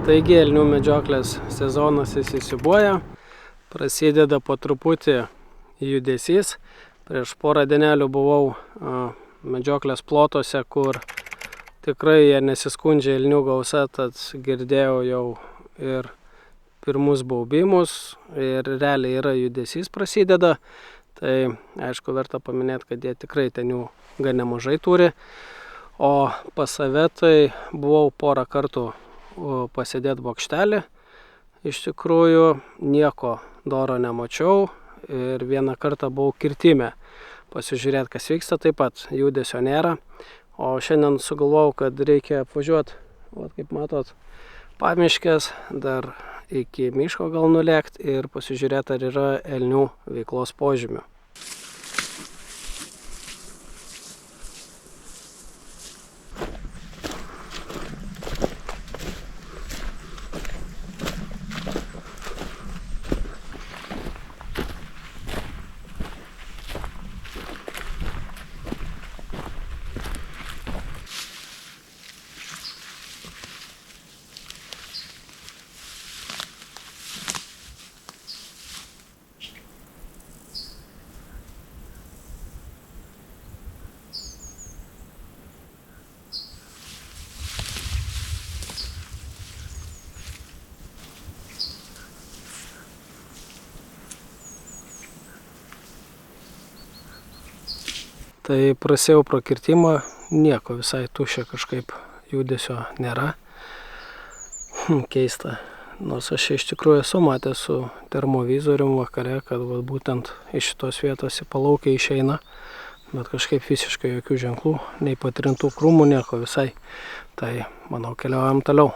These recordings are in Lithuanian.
Taigi elnių medžioklės sezonas įsisiūbuoja, prasideda po truputį judesys. Prieš porą dienelių buvau medžioklės plotuose, kur tikrai jie nesiskundžia elnių gausa, tad girdėjau jau ir pirmus baubimus ir realiai yra judesys prasideda. Tai aišku verta paminėti, kad jie tikrai ten jų gan nemažai turi. O pas save tai buvau porą kartų pasėdėti bokštelį. Iš tikrųjų nieko doro nemačiau ir vieną kartą buvau kirtime pasižiūrėti, kas vyksta, taip pat judesio nėra. O šiandien sugalvojau, kad reikia apvažiuoti, kaip matot, pamiškės, dar iki miško gal nulėkti ir pasižiūrėti, ar yra elnių veiklos požymių. Tai prasėjau pro kirtimą, nieko, visai tuščia, kažkaip judesio nėra. Keista. Nors aš iš tikrųjų esu matęs su termovizorium vakare, kad būtent iš šitos vietos į palaukę išeina, bet kažkaip visiškai jokių ženklų, nei patrintų krūmų, nieko visai. Tai manau, keliaujam toliau.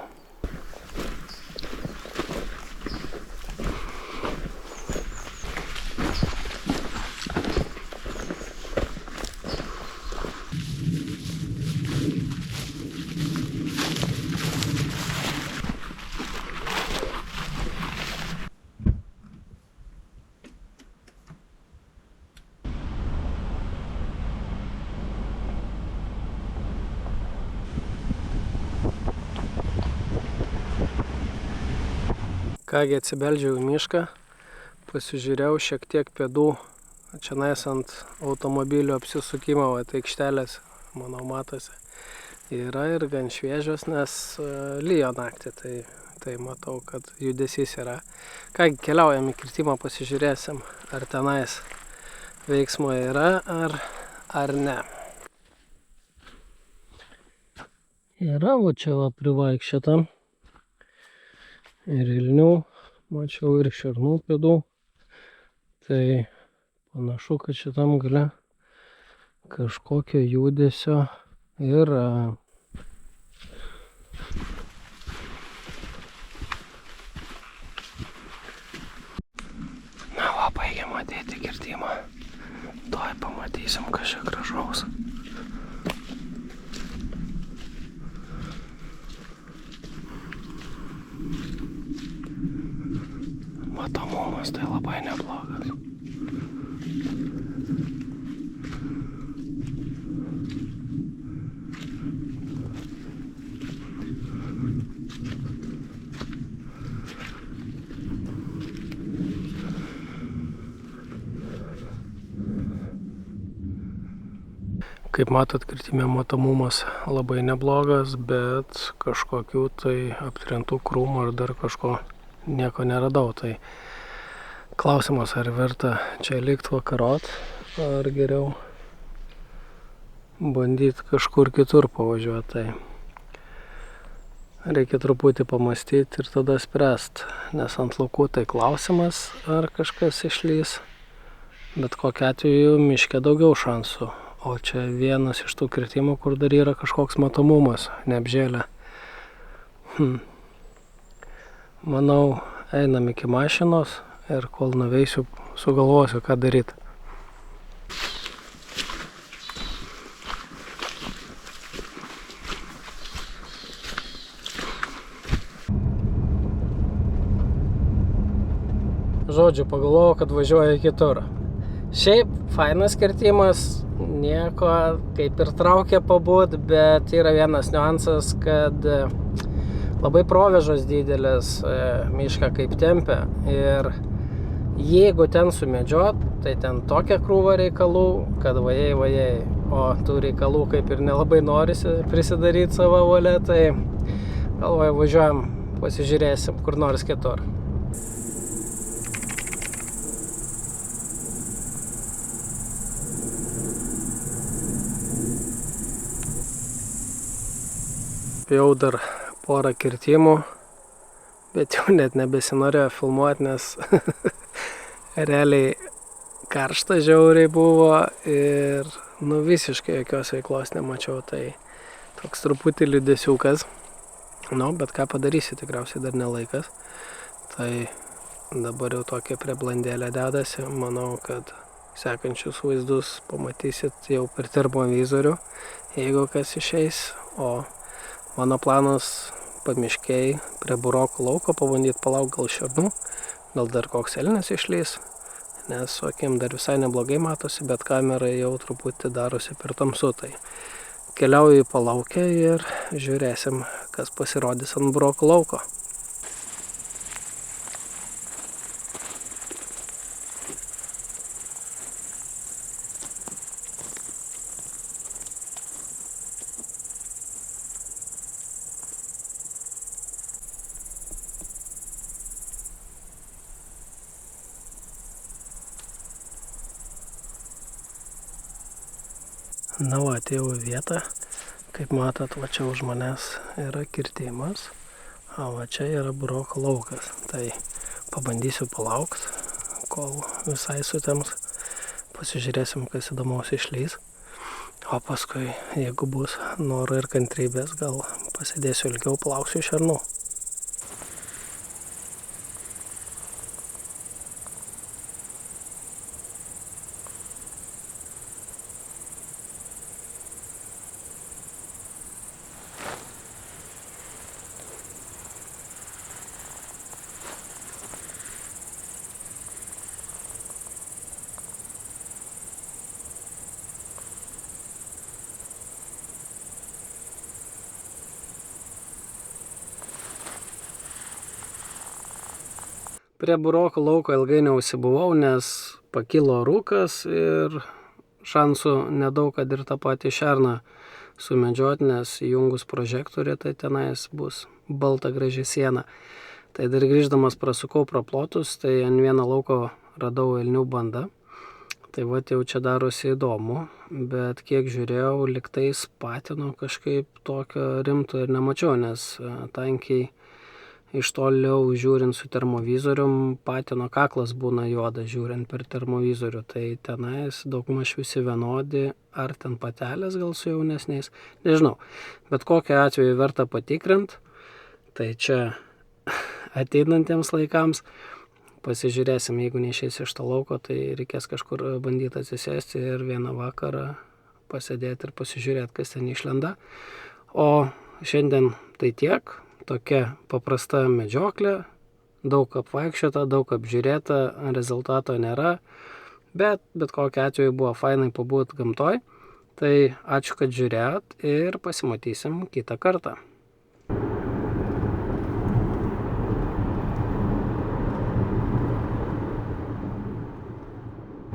Kągi atsibeldžiau į mišką, pasižiūrėjau šiek tiek pėdų čionais ant automobilio apsisukimo, aikštelės, manau, matosi. Yra ir gan šviežios, nes lyjo naktį, tai matau, kad judesys yra. Kągi, keliaujam į kirtimą, pasižiūrėsim, ar tenais veiksmo yra, ar ne. Yra, čia privaikščiota. Ir elnių, mačiau ir šernų pėdų. Tai panašu, kad šitam gale kažkokio judesio yra. Na va, baigiam matyti kirtimą. Tuoj pamatysim, kas čia gražaus. Matomumas tai labai neblogas. Kaip matot, kirtime matomumas labai neblogas, bet kažkokių tai aptrintų krūmų ar dar kažko nieko neradau. Tai klausimas, ar verta čia likti vakarot, ar geriau bandyti kažkur kitur pavažiuoti. Tai reikia truputį pamastyti ir tada spręsti, nes ant laukų tai klausimas, ar kažkas išlys, bet kokiu atveju miške daugiau šansų. O čia vienas iš tų kirtimų, kur dar yra kažkoks matomumas, neapžėlė. Manau, einam iki mašinos ir kol nuveisiu, sugalvosiu, ką daryti. Žodžiu, pagalvojau, kad važiuoju kitur. Šiaip fainas kirtimas, nieko kaip ir traukia pabūt, bet yra vienas niuansas, kad labai provėžos didelės, mišką kaip tempia ir jeigu ten sumedžiot, tai ten tokia krūva reikalų, kad vajai, o tų reikalų kaip ir nelabai norisi prisidaryti savo valia, tai galvoju, važiuojam, pasižiūrėsim kur nors kitur. Jau dar porą kirtimų, bet jau net nebesinorėjo filmuoti, nes realiai karšta žiauriai buvo ir visiškai jokios veiklos nemačiau, tai toks truputį liūdesiukas. Bet ką padarysi, tikriausiai dar nelaikas. Tai dabar jau tokia prie blandėlė dedasi, manau, kad sekančius vaizdus pamatysit jau per termovizorių, jeigu kas išeis, o mano planas pamiškiai prie burokų lauko pabandyti palaukti gal šernų, gal dar koks elnias išlys, nes su akim dar visai neblogai matosi, bet kamera jau truputį darosi per tamsu, tai keliauju į palaukę ir žiūrėsim, kas pasirodys ant burokų lauko. Atėjau į vietą, kaip matot, va čia už manęs yra kirtimas, o va čia yra burokų laukas, tai pabandysiu palaukti, kol visai sutems, pasižiūrėsim, kas įdomaus išlys, o paskui, jeigu bus noro ir kantrybės, gal pasidėsiu ilgiau, palauksiu šernų. Prie burokų lauko ilgai neužsibuvau, nes pakilo rūkas ir šansų nedaug, kad ir tą patį šerną sumedžioti, nes įjungus prožektorių, tai tenais bus balta graži siena. Tai dar grįždamas prasukau pro plotus, tai ant vieno lauko radau elnių bandą. Tai va jau čia darosi įdomu, bet kiek žiūrėjau, liktais patino kažkaip tokio rimto ir nemačiau, nes tankiai iš toliau žiūrint su termovizorium, patino kaklas būna juodas žiūrint per termovizorių, tai tenais daugmaž visi vienodi, ar ten patelės gal su jaunesniais, nežinau, bet kokiu atveju verta patikrint, tai čia ateinantiems laikams pasižiūrėsim, jeigu neišeis iš to lauko, tai reikės kažkur bandyti atsisėsti ir vieną vakarą pasėdėti ir pasižiūrėti, kas ten išlenda. O šiandien tai tiek. Tokia paprasta medžioklė, daug apvaikščiota, daug apžiūrėta, rezultato nėra, bet kokiu atveju buvo fainai pabūt gamtoj. Tai ačiū, kad žiūrėjot ir pasimatysim kitą kartą.